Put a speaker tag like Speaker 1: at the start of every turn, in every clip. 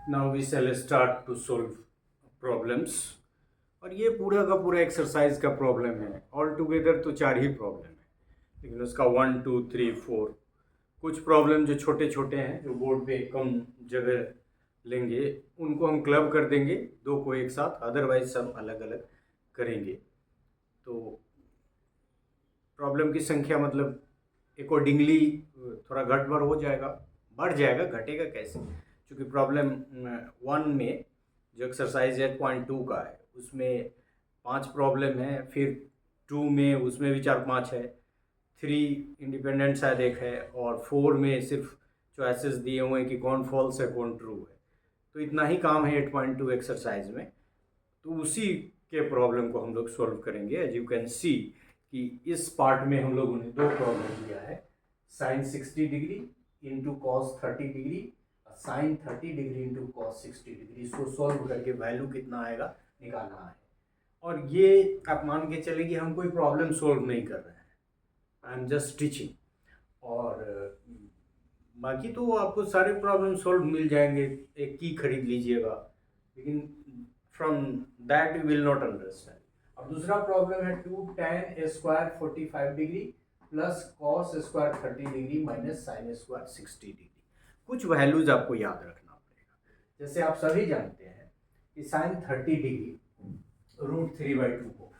Speaker 1: Now we shall start to solve problems. और ये पूरा का पूरा एक्सरसाइज का प्रॉब्लम है। ऑल टुगेदर तो 4 ही प्रॉब्लम है, लेकिन उसका 1 2 3 4 कुछ प्रॉब्लम जो छोटे छोटे हैं, जो बोर्ड पे कम जगह लेंगे, उनको हम क्लब कर देंगे, दो को एक साथ, अदरवाइज सब अलग अलग करेंगे। तो प्रॉब्लम की संख्या मतलब अकॉर्डिंगली थोड़ा गड़बड़ हो जाएगा, बढ़ जाएगा, घटेगा कैसे? क्योंकि प्रॉब्लम 1 में जो एक्सरसाइज है 0.2 का है, उसमें 5 प्रॉब्लम है, फिर 2 में उसमें भी 4-5 है, 3 इंडिपेंडेंट शायद एक है, और 4 में सिर्फ चॉइसेस दिए हुए हैं कि कौन फॉल्स है कौन ट्रू है। तो इतना ही काम है 8.2 एक्सरसाइज में। तो उसी के प्रॉब्लम को हम लोग सॉल्व करेंगे। एज यू कैन सी कि इस पार्ट में हम लोगों ने दो प्रॉब्लम दिया है, sine 60 degree into cos 30 degree, sine 30 degree into cos 60 degree. इसको सॉल्व करके वैल्यू कितना आएगा निकालना है। और ये आप मान के चले कि हम कोई प्रॉब्लम सॉल्व नहीं कर रहे हैं, आई एम जस्ट टीचिंग। और बाकी तो आपको सारे प्रॉब्लम सॉल्व मिल जाएंगे, एक की खरीद लीजिएगा, लेकिन from that you will not understand. अब दूसरा प्रॉब्लम है 2 tan square 45 degree plus cos square 30 degree minus sine square 60 degree. कुछ वैल्यूज आपको याद रखना पड़ेगा। जैसे आप सभी जानते हैं कि साइन 30 डिग्री √3/2 को,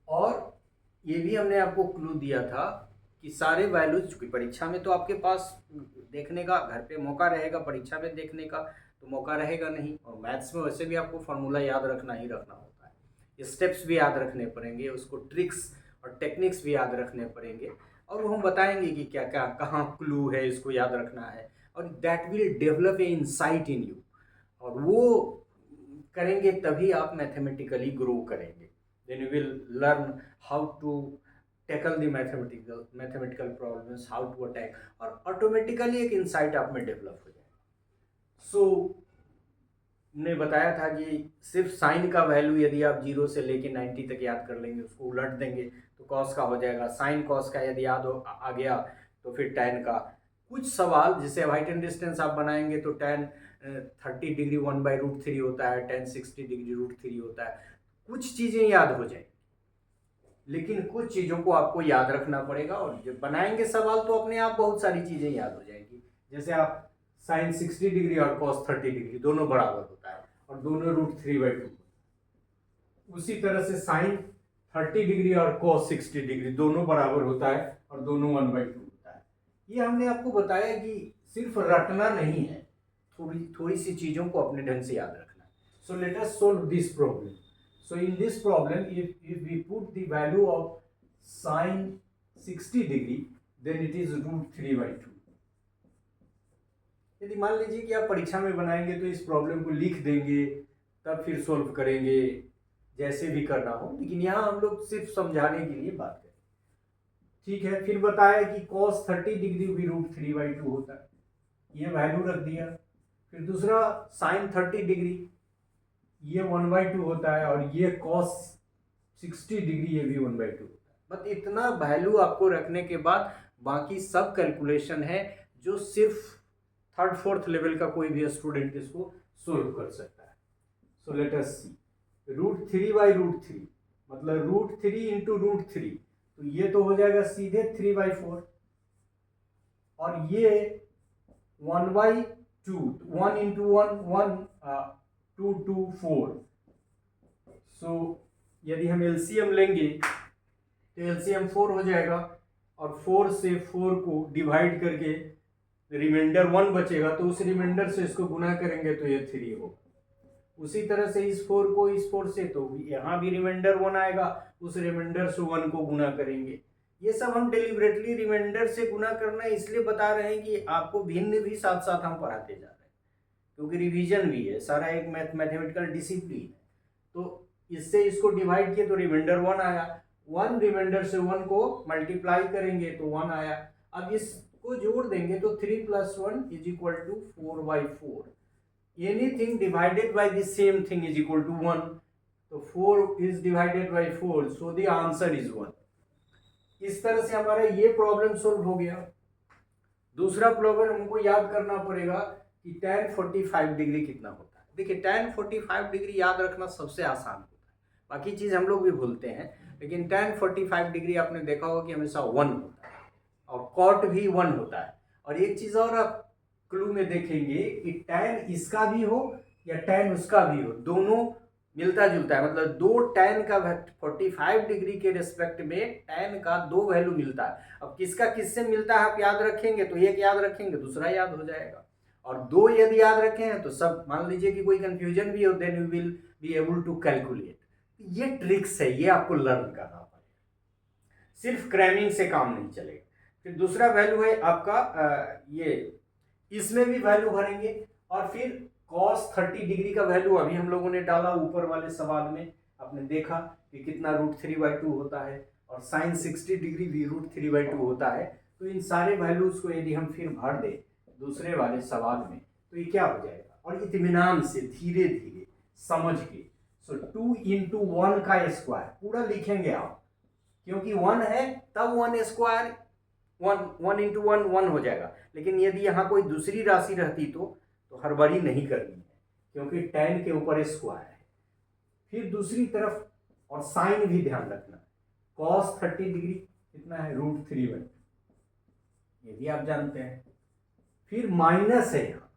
Speaker 1: और ये भी हमने आपको क्लू दिया था कि सारे वैल्यूज, चूंकि परीक्षा में तो आपके पास देखने का, घर पे मौका रहेगा, परीक्षा में देखने का तो मौका रहेगा नहीं। और मैथ्स में वैसे भी आपको फार्मूला याद रखना ही रखना होता है, स्टेप्स भी याद रखने पड़ेंगे, उसको ट्रिक्स और टेक्निक्स भी याद रखने पड़ेंगे, और वो हम बताएंगे कि क्या क्या कहाँ क्लू है, इसको याद रखना है, और that will develop a insight in you. और वो करेंगे तभी आप मैथमेटिकली ग्रो करेंगे। then you will learn how to tackle the mathematical problems, how to attack, और ऑटोमेटिकली एक इंसाइट आप में डेवलप हो जाएगा। सो ने बताया था कि सिर्फ साइन का वैल्यू यदि आप 0 से लेके 90 तक याद कर लेंगे, उसको उलट देंगे तो कॉस का हो जाएगा। साइन कॉस का यदि याद आ गया तो फिर टैन का। कुछ सवाल जैसे हाइट एंड डिस्टेंस आप बनाएंगे तो टैन 30 डिग्री 1/√3 होता है, टैन 60 डिग्री √3 होता है। कुछ चीज़ें याद हो जाएंगी, लेकिन कुछ चीज़ों को आपको याद रखना पड़ेगा, और जब बनाएंगे सवाल तो अपने आप बहुत सारी चीज़ें याद हो जाएंगी। जैसे आप साइन 60 डिग्री और कॉस 30 डिग्री दोनों बराबर होता है, और दोनों √3/2। उसी तरह से साइन 30 डिग्री और कॉस 60 डिग्री दोनों बराबर होता है, और दोनों 1/2 होता है। ये हमने आपको बताया कि सिर्फ रटना नहीं है, थोड़ी थोड़ी सी चीज़ों को अपने ढंग से याद रखना है। So let us solve this problem. So in this problem, if we put the value of sine 60 degree, then it is √3/2। यदि मान लीजिए कि आप परीक्षा में बनाएंगे तो इस प्रॉब्लम को लिख देंगे, तब फिर सॉल्व करेंगे, जैसे भी करना हो, लेकिन यहाँ हम लोग सिर्फ समझाने के लिए बात करें। ठीक है, फिर बताया कि cos 30 डिग्री भी √3/2 होता है, ये वैल्यू रख दिया। फिर दूसरा साइन 30 डिग्री, ये 1/2 होता है, और ये cos 60 डिग्री, ये भी 1/2 होता है। बट इतना वैल्यू आपको रखने के बाद बाकी सब कैलकुलेशन है जो सिर्फ 3rd-4th लेवल का कोई भी स्टूडेंट इसको सोल्व कर सकता है। सो लेट अस सी, √3/√3 मतलब √3 इंटू √3, तो ये तो हो जाएगा सीधे 3/4, और ये 1/2, 1 इंटू 1 1, 2 2 4। सो यदि हम एलसीएम लेंगे तो एलसीएम 4 हो जाएगा, और 4 से 4 को डिवाइड करके रिमाइंडर 1 बचेगा, तो उस रिमाइंडर से इसको गुना करेंगे तो ये 3 होगा। उसी तरह से इस 4 को इस 4 से, तो यहाँ भी रिमाइंडर 1 आएगा, उस रिमाइंडर से 1 को गुना करेंगे। ये सब हम डेलिबरेटली रिमाइंडर से गुना करना इसलिए बता रहे हैं कि आपको भिन्न भी साथ साथ हम पढ़ाते जा रहे हैं, क्योंकि रिवीजन भी है, सारा एक मैथमेटिकल डिसिप्लिन है। तो इससे इसको डिवाइड किए तो रिमाइंडर 1 आया, 1 रिमाइंडर से 1 को मल्टीप्लाई करेंगे तो 1 आया। अब इसको जोड़ देंगे तो 3 + 1 = 4/4। Anything divided by the same thing = 1, तो 4 is divided by 4, so the answer is 1। इस तरह से हमारा ये प्रॉब्लम सोल्व हो गया। दूसरा प्रॉब्लम हमको याद करना पड़ेगा कि tan 45 डिग्री कितना होता है। देखिए tan 45 डिग्री याद रखना सबसे आसान होता है, बाकी चीज़ हम लोग भी भूलते हैं, लेकिन tan 45 डिग्री आपने देखा होगा कि हमेशा 1 होता है और cot भी 1 होता है। और एक चीज़ और आप क्लू में देखेंगे कि tan इसका भी हो या tan उसका भी हो, दोनों मिलता जुलता है, मतलब दो tan का 45 डिग्री के रिस्पेक्ट में tan का दो वैल्यू मिलता है। अब किसका किससे मिलता है आप याद रखेंगे तो एक याद रखेंगे दूसरा याद हो जाएगा, और दो यदि याद रखे हैं तो सब, मान लीजिए कि कोई कंफ्यूजन भी हो, then you will be able to calculate. ये ट्रिक्स है, ये आपको लर्न करना पड़ेगा, सिर्फ क्रैमिंग से काम नहीं चलेगा। फिर दूसरा वैल्यू है आपका ये, इसमें भी वैल्यू भरेंगे, और फिर cos 30 डिग्री का वैल्यू अभी हम लोगों ने डाला ऊपर वाले सवाल में, आपने देखा कि कितना √3/2 होता है, और sin 60 डिग्री भी √3/2 होता है। तो इन सारे वैल्यूज को यदि हम फिर भर दें दूसरे वाले सवाल में तो ये क्या हो जाएगा, और इत्मीनान से धीरे धीरे समझ के। सो 2 × 1 का स्क्वायर पूरा लिखेंगे आप, क्योंकि 1 है तब 1 स्क्वायर, 1 × 1 1 हो जाएगा। लेकिन यदि यहाँ कोई दूसरी राशि रहती तो हड़बड़ी नहीं करनी है, क्योंकि tan के ऊपर स्क्वायर है। फिर दूसरी तरफ, और साइन भी ध्यान रखना, cos 30 डिग्री कितना है √3/2, ये भी आप जानते हैं। फिर माइनस है यहाँ,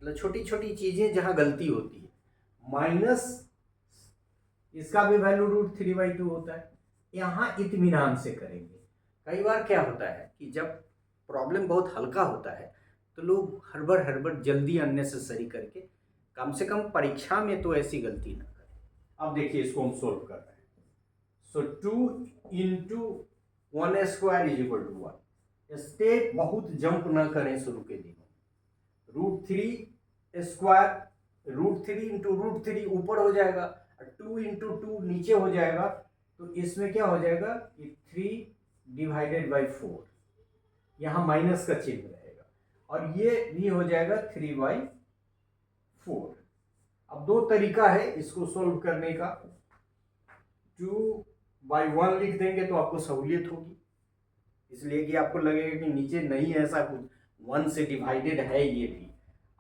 Speaker 1: मतलब छोटी छोटी चीजें जहां गलती होती है, माइनस इसका भी वैल्यू √3/2 होता है। यहाँ इत्मीनान से करेंगे। कई बार क्या होता है कि जब प्रॉब्लम बहुत हल्का होता है तो लोग हड़बड़ जल्दी अननेसेसरी करके, कम से कम परीक्षा में तो ऐसी गलती ना करें। अब देखिए इसको हम सोल्व कर रहे हैं। सो 2 × 1² = 1। स्टेप बहुत जंप ना करें शुरू के दिनों। √3² √3 × √3 ऊपर हो जाएगा, 2 × 2 नीचे हो जाएगा, तो इसमें क्या हो जाएगा कि 3/4, यहाँ माइनस का चिन्ह रहेगा, और ये भी हो जाएगा 3/4। अब दो तरीका है इसको सोल्व करने का, 2/1 लिख देंगे तो आपको सहूलियत होगी, इसलिए कि आपको लगेगा कि नीचे नहीं है ऐसा कुछ, 1 से डिवाइडेड है ये भी।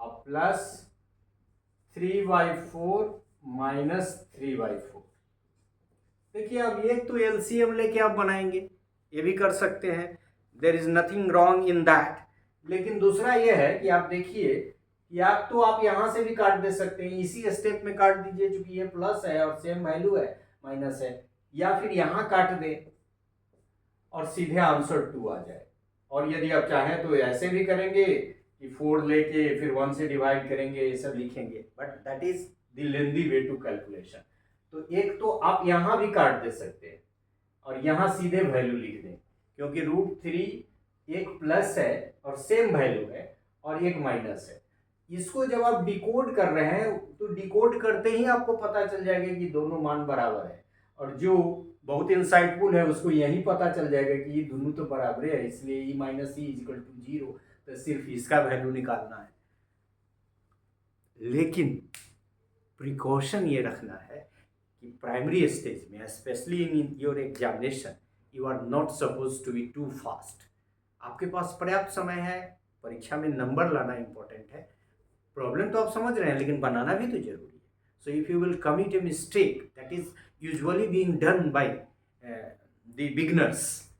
Speaker 1: अब प्लस 3/4 माइनस 3/4। देखिए अब एक तो एलसीएम लेके आप बनाएंगे, ये भी कर सकते हैं, there is nothing wrong in that. लेकिन दूसरा ये है कि आप देखिए, या तो आप यहाँ से भी काट दे सकते हैं, इसी स्टेप में काट दीजिए क्योंकि ये प्लस है और सेम वैल्यू है माइनस है, या फिर यहाँ काट दे और सीधे आंसर 2 आ जाए। और यदि आप चाहें तो ऐसे भी करेंगे कि 4 लेके फिर 1 से डिवाइड करेंगे, ये सब लिखेंगे, but that is the lengthy way to calculation. तो एक तो आप यहाँ भी काट दे सकते हैं और यहाँ सीधे वैल्यू लिख दें, क्योंकि √3 एक प्लस है और सेम वैल्यू है और एक माइनस है। इसको जब आप डिकोड कर रहे हैं तो डिकोड करते ही आपको पता चल जाएगा कि दोनों मान बराबर है, और जो बहुत इंसाइटफुल है उसको यही पता चल जाएगा कि ये दोनों तो बराबर है, इसलिए E - E = 0, तो सिर्फ इसका वैल्यू निकालना है। लेकिन प्रिकॉशन ये रखना है कि प्राइमरी स्टेज में, specially in your examination, you are not suppose to be too fast. आपके पास पर्याप्त समय है, परीक्षा में नंबर लाना इंपॉर्टेंट है। प्रॉब्लम तो आप समझ रहे हैं लेकिन बनाना भी तो जरूरी है। So if you will commit a mistake that is usually being done by the beginners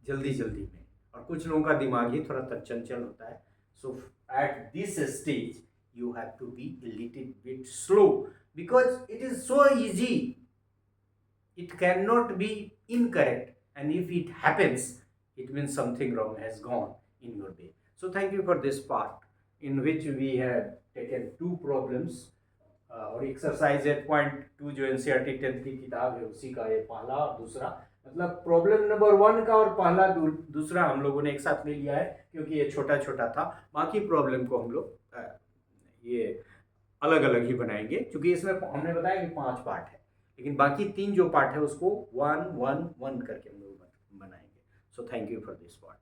Speaker 1: जल्दी में, और कुछ लोगों का दिमाग ही थोड़ा चंचल होता है, so at this stage you have to be a little bit slow because it is so easy, it cannot be incorrect, and if it happens it means something wrong has gone in your day. So thank you for this part in which we have taken two problems और exercise 8.2 जो NCERT 10th की किताब है उसी का ये पहला और दूसरा, मतलब प्रॉब्लम नंबर 1 का और पहला दूसरा हम लोगों ने एक साथ ले लिया है क्योंकि ये छोटा छोटा था। बाकी प्रॉब्लम को हम लोग ये अलग अलग ही बनाएंगे, क्योंकि इसमें हमने बताया कि 5 पार्ट है, लेकिन बाकी 3 जो पार्ट है उसको 1 1 1 करके हम लोग बनाएंगे। So thank you for this part.